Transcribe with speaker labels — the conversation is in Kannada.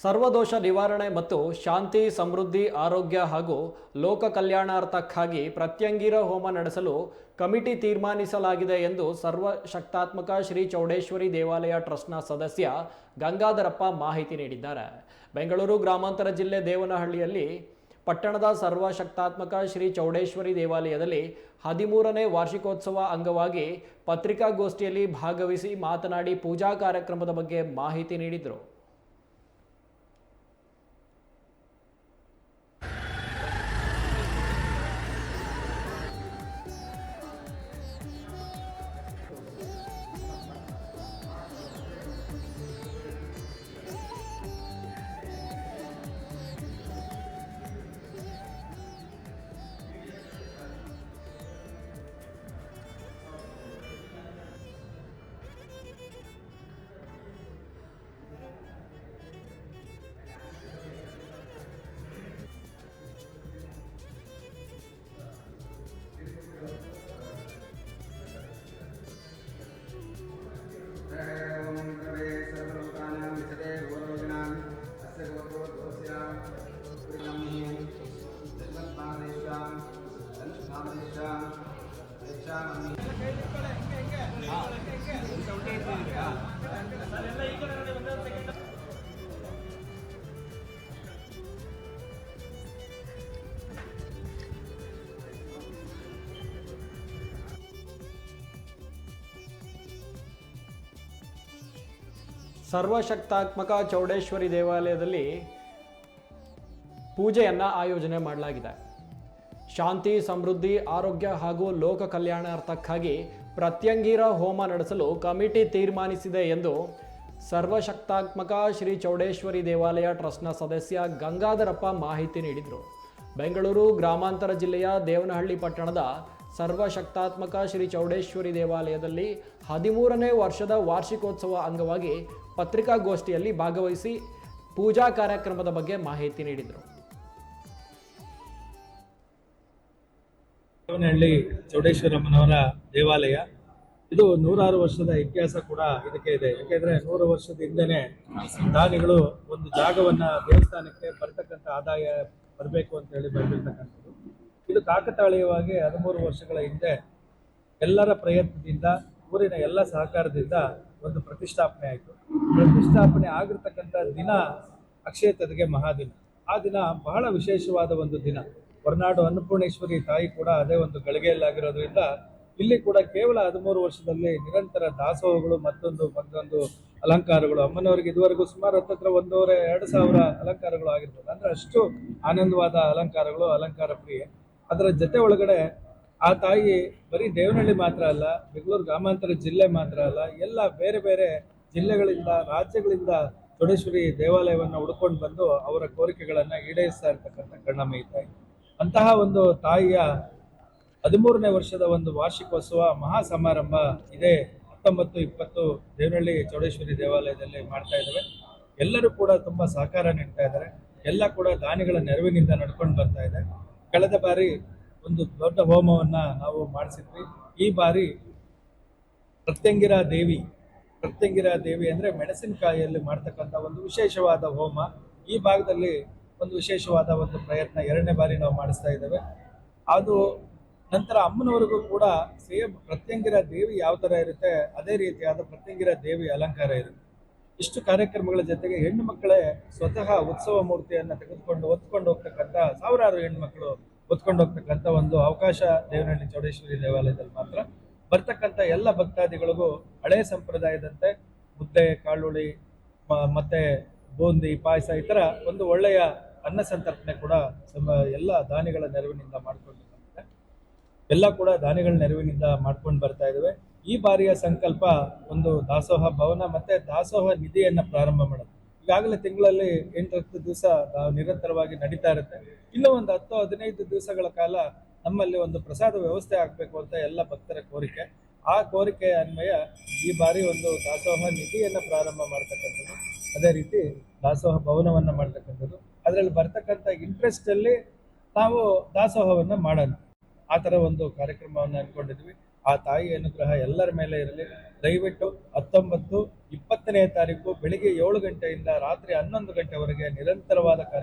Speaker 1: ಸರ್ವದೋಷ ನಿವಾರಣೆ ಮತ್ತು ಶಾಂತಿ ಸಮೃದ್ಧಿ ಆರೋಗ್ಯ ಹಾಗೂ ಲೋಕ ಕಲ್ಯಾಣಾರ್ಥಕ್ಕಾಗಿ ಪ್ರತ್ಯಂಗಿರ ಹೋಮ ನಡೆಸಲು ಕಮಿಟಿ ತೀರ್ಮಾನಿಸಲಾಗಿದೆ ಎಂದು ಸರ್ವಶಕ್ತಾತ್ಮಕ ಶ್ರೀ ಚೌಡೇಶ್ವರಿ ದೇವಾಲಯ ಟ್ರಸ್ಟ್ನ ಸದಸ್ಯ ಗಂಗಾಧರಪ್ಪ ಮಾಹಿತಿ ನೀಡಿದ್ದಾರೆ. ಬೆಂಗಳೂರು ಗ್ರಾಮಾಂತರ ಜಿಲ್ಲೆ ದೇವನಹಳ್ಳಿಯಲ್ಲಿ ಪಟ್ಟಣದ ಸರ್ವಶಕ್ತಾತ್ಮಕ ಶ್ರೀ ಚೌಡೇಶ್ವರಿ ದೇವಾಲಯದಲ್ಲಿ 13ನೇ ವಾರ್ಷಿಕೋತ್ಸವ ಅಂಗವಾಗಿ ಪತ್ರಿಕಾಗೋಷ್ಠಿಯಲ್ಲಿ ಭಾಗವಹಿಸಿ ಮಾತನಾಡಿ ಪೂಜಾ ಕಾರ್ಯಕ್ರಮದ ಬಗ್ಗೆ ಮಾಹಿತಿ ನೀಡಿದರು. ಸರ್ವಶಕ್ತಾತ್ಮಕ ಚೌಡೇಶ್ವರಿ ದೇವಾಲಯದಲ್ಲಿ ಪೂಜೆಯನ್ನು ಆಯೋಜನೆ ಮಾಡಲಾಗಿದೆ. ಶಾಂತಿ ಸಮೃದ್ಧಿ ಆರೋಗ್ಯ ಹಾಗೂ ಲೋಕ ಕಲ್ಯಾಣಾರ್ಥಕ್ಕಾಗಿ ಪ್ರತ್ಯಂಗಿರ ಹೋಮ ನಡೆಸಲು ಕಮಿಟಿ ತೀರ್ಮಾನಿಸಿದೆ ಎಂದು ಸರ್ವಶಕ್ತಾತ್ಮಕ ಶ್ರೀ ಚೌಡೇಶ್ವರಿ ದೇವಾಲಯ ಟ್ರಸ್ಟ್ನ ಸದಸ್ಯ ಗಂಗಾಧರಪ್ಪ ಮಾಹಿತಿ ನೀಡಿದರು. ಬೆಂಗಳೂರು ಗ್ರಾಮಾಂತರ ಜಿಲ್ಲೆಯ ದೇವನಹಳ್ಳಿ ಪಟ್ಟಣದ ಸರ್ವಶಕ್ತಾತ್ಮಕ ಶ್ರೀ ಚೌಡೇಶ್ವರಿ ದೇವಾಲಯದಲ್ಲಿ 13ನೇ ವರ್ಷದ ವಾರ್ಷಿಕೋತ್ಸವ ಅಂಗವಾಗಿ ಪತ್ರಿಕಾಗೋಷ್ಠಿಯಲ್ಲಿ ಭಾಗವಹಿಸಿ ಪೂಜಾ ಕಾರ್ಯಕ್ರಮದ ಬಗ್ಗೆ ಮಾಹಿತಿ ನೀಡಿದರು.
Speaker 2: ದೇವನಹಳ್ಳಿ ಚೌಡೇಶ್ವರಮ್ಮನವರ ದೇವಾಲಯ ಇದು 106 ವರ್ಷದ ಇತಿಹಾಸ ಕೂಡ ಇದಕ್ಕೆ ಇದೆ. ಯಾಕೆಂದ್ರೆ 100 ವರ್ಷದ ಹಿಂದೆನೆ ದಾನಿಗಳು ಒಂದು ಜಾಗವನ್ನ ದೇವಸ್ಥಾನಕ್ಕೆ ಬರ್ತಕ್ಕಂಥ ಆದಾಯ ಬರಬೇಕು ಅಂತ ಹೇಳಿ ಬಂದಿರ್ತಕ್ಕಂಥದ್ದು. ಇದು ಕಾಕತಾಳೀಯವಾಗಿ 13 ವರ್ಷಗಳ ಹಿಂದೆ ಎಲ್ಲರ ಪ್ರಯತ್ನದಿಂದ ಊರಿನ ಎಲ್ಲ ಸಹಕಾರದಿಂದ ಒಂದು ಪ್ರತಿಷ್ಠಾಪನೆ ಆಯಿತು. ಪ್ರತಿಷ್ಠಾಪನೆ ಆಗಿರ್ತಕ್ಕಂಥ ದಿನ ಅಕ್ಷಯ ತದಿಗೆ ಮಹಾದಿನ. ಆ ದಿನ ಬಹಳ ವಿಶೇಷವಾದ ಒಂದು ದಿನ. ಹೊರನಾಡು ಅನ್ನಪೂರ್ಣೇಶ್ವರಿ ತಾಯಿ ಕೂಡ ಅದೇ ಒಂದು ಗಳಿಗೆಯಲ್ಲಾಗಿರೋದ್ರಿಂದ ಇಲ್ಲಿ ಕೂಡ ಕೇವಲ 13 ವರ್ಷದಲ್ಲಿ ನಿರಂತರ ದಾಸೋಹಗಳು ಮತ್ತೊಂದು ಅಲಂಕಾರಗಳು ಅಮ್ಮನವರಿಗೆ ಇದುವರೆಗೂ ಸುಮಾರು ಹತ್ತಿರ 1,500-2,000 ಅಲಂಕಾರಗಳು ಆಗಿರ್ಬೋದು. ಅಂದ್ರೆ ಅಷ್ಟು ಆನಂದವಾದ ಅಲಂಕಾರಗಳು, ಅಲಂಕಾರ ಪ್ರಿಯೆ. ಅದರ ಜೊತೆ ಒಳಗಡೆ ಆ ತಾಯಿ ಬರೀ ದೇವನಹಳ್ಳಿ ಮಾತ್ರ ಅಲ್ಲ, ಬೆಂಗಳೂರು ಗ್ರಾಮಾಂತರ ಜಿಲ್ಲೆ ಮಾತ್ರ ಅಲ್ಲ, ಎಲ್ಲ ಬೇರೆ ಬೇರೆ ಜಿಲ್ಲೆಗಳಿಂದ ರಾಜ್ಯಗಳಿಂದ ಚೌಡೇಶ್ವರಿ ದೇವಾಲಯವನ್ನು ಹುಡ್ಕೊಂಡು ಬಂದು ಅವರ ಕೋರಿಕೆಗಳನ್ನ ಈಡೇರಿಸ್ತಾ ಇರ್ತಕ್ಕಂಥ ಕಣ್ಣಮ್ಮ ತಾಯಿ. ಅಂತಹ ಒಂದು ತಾಯಿಯ 13ನೇ ವರ್ಷದ ಒಂದು ವಾರ್ಷಿಕೋತ್ಸವ ಮಹಾ ಸಮಾರಂಭ ಇದೇ 19-20 ದೇವನಹಳ್ಳಿ ಚೌಡೇಶ್ವರಿ ದೇವಾಲಯದಲ್ಲಿ ಮಾಡ್ತಾ ಇದ್ದೇವೆ. ಎಲ್ಲರೂ ಕೂಡ ತುಂಬಾ ಸಹಕಾರ ನೀಡ್ತಾ ಇದ್ದಾರೆ. ಎಲ್ಲ ಕೂಡ ದಾನಿಗಳ ನೆರವಿನಿಂದ ನಡ್ಕೊಂಡು ಬರ್ತಾ ಇದೆ. ಕಳೆದ ಬಾರಿ ಒಂದು ದೊಡ್ಡ ಹೋಮವನ್ನ ನಾವು ಮಾಡಿಸಿದ್ವಿ. ಈ ಬಾರಿ ಪ್ರತ್ಯಂಗಿರ ದೇವಿ ಅಂದ್ರೆ ಮೆಣಸಿನಕಾಯಿಯಲ್ಲಿ ಮಾಡ್ತಕ್ಕಂಥ ಒಂದು ವಿಶೇಷವಾದ ಹೋಮ. ಈ ಭಾಗದಲ್ಲಿ ಒಂದು ವಿಶೇಷವಾದ ಒಂದು ಪ್ರಯತ್ನ 2ನೇ ಬಾರಿ ನಾವು ಮಾಡಿಸ್ತಾ ಇದ್ದೇವೆ. ಅದು ನಂತರ ಅಮ್ಮನವರೆಗೂ ಕೂಡ ಸೇಮ್ ಪ್ರತ್ಯಂಗಿರ ದೇವಿ ಯಾವ ತರ ಇರುತ್ತೆ ಅದೇ ರೀತಿಯಾದ ಪ್ರತ್ಯಂಗಿರ ದೇವಿ ಅಲಂಕಾರ ಇರುತ್ತೆ. ಇಷ್ಟು ಕಾರ್ಯಕ್ರಮಗಳ ಜೊತೆಗೆ ಹೆಣ್ಣು ಮಕ್ಕಳೇ ಸ್ವತಃ ಉತ್ಸವ ಮೂರ್ತಿಯನ್ನ ಹೊತ್ಕೊಂಡು ಹೋಗ್ತಕ್ಕಂಥ ಸಾವಿರಾರು ಹೆಣ್ಣು ಮಕ್ಕಳು ಹೊತ್ಕೊಂಡು ಹೋಗ್ತಕ್ಕಂಥ ಒಂದು ಅವಕಾಶ ದೇವನಹಳ್ಳಿ ಚೌಡೇಶ್ವರಿ ದೇವಾಲಯದಲ್ಲಿ ಮಾತ್ರ. ಬರ್ತಕ್ಕಂಥ ಎಲ್ಲ ಭಕ್ತಾದಿಗಳಿಗೂ ಹಳೆ ಸಂಪ್ರದಾಯದಂತೆ ಮುದ್ದೆ, ಕಾಳುಳಿ ಮತ್ತೆ ಬೂಂದಿ, ಪಾಯಸ ಈ ತರ ಒಂದು ಒಳ್ಳೆಯ ಅನ್ನ ಸಂತರ್ಪಣೆ ಕೂಡ ಎಲ್ಲ ದಾನಿಗಳ ನೆರವಿನಿಂದ ಮಾಡ್ಕೊಂಡು ಬರ್ತಾರೆ. ಎಲ್ಲ ಕೂಡ ದಾನಿಗಳ ನೆರವಿನಿಂದ ಮಾಡ್ಕೊಂಡು ಬರ್ತಾ ಇದ್ದೇವೆ. ಈ ಬಾರಿಯ ಸಂಕಲ್ಪ ಒಂದು ದಾಸೋಹ ಭವನ ಮತ್ತೆ ದಾಸೋಹ ನಿಧಿಯನ್ನ ಪ್ರಾರಂಭ ಮಾಡೋದು. ಈಗಾಗಲೇ ತಿಂಗಳಲ್ಲಿ 8-10 ದಿವಸ ನಿರಂತರವಾಗಿ ನಡೀತಾ ಇರುತ್ತೆ. ಇನ್ನೂ ಒಂದು 10-15 ದಿವಸಗಳ ಕಾಲ ನಮ್ಮಲ್ಲಿ ಒಂದು ಪ್ರಸಾದ ವ್ಯವಸ್ಥೆ ಆಗಬೇಕು ಅಂತ ಎಲ್ಲ ಭಕ್ತರ ಕೋರಿಕೆ. ಆ ಕೋರಿಕೆ ಅನ್ವಯ ಈ ಬಾರಿ ಒಂದು ದಾಸೋಹ ನಿಧಿಯನ್ನ ಪ್ರಾರಂಭ ಮಾಡ್ತಕ್ಕಂಥದ್ದು, ಅದೇ ರೀತಿ ದಾಸೋಹ ಭವನವನ್ನ ಮಾಡ್ತಕ್ಕಂಥದ್ದು. ಅದರಲ್ಲಿ ಬರ್ತಕ್ಕಂಥ ಇಂಟ್ರೆಸ್ಟ್ ಅಲ್ಲಿ ನಾವು ದಾಸೋಹವನ್ನ ಮಾಡೋಣ, ಆ ತರ ಒಂದು ಕಾರ್ಯಕ್ರಮವನ್ನು ಅನ್ಕೊಂಡಿದ್ವಿ. ಆ ತಾಯಿ ಅನುಗ್ರಹ ಎಲ್ಲರ ಮೇಲೆ ಇರಲಿ. ದಯವಿಟ್ಟು 19, 20ನೇ ತಾರೀಕು ಬೆಳಿಗ್ಗೆ 7 ಗಂಟೆಯಿಂದ ರಾತ್ರಿ 11 ಗಂಟೆವರೆಗೆ ನಿರಂತರವಾದ ಕಾರ್ಯಕ್ರಮ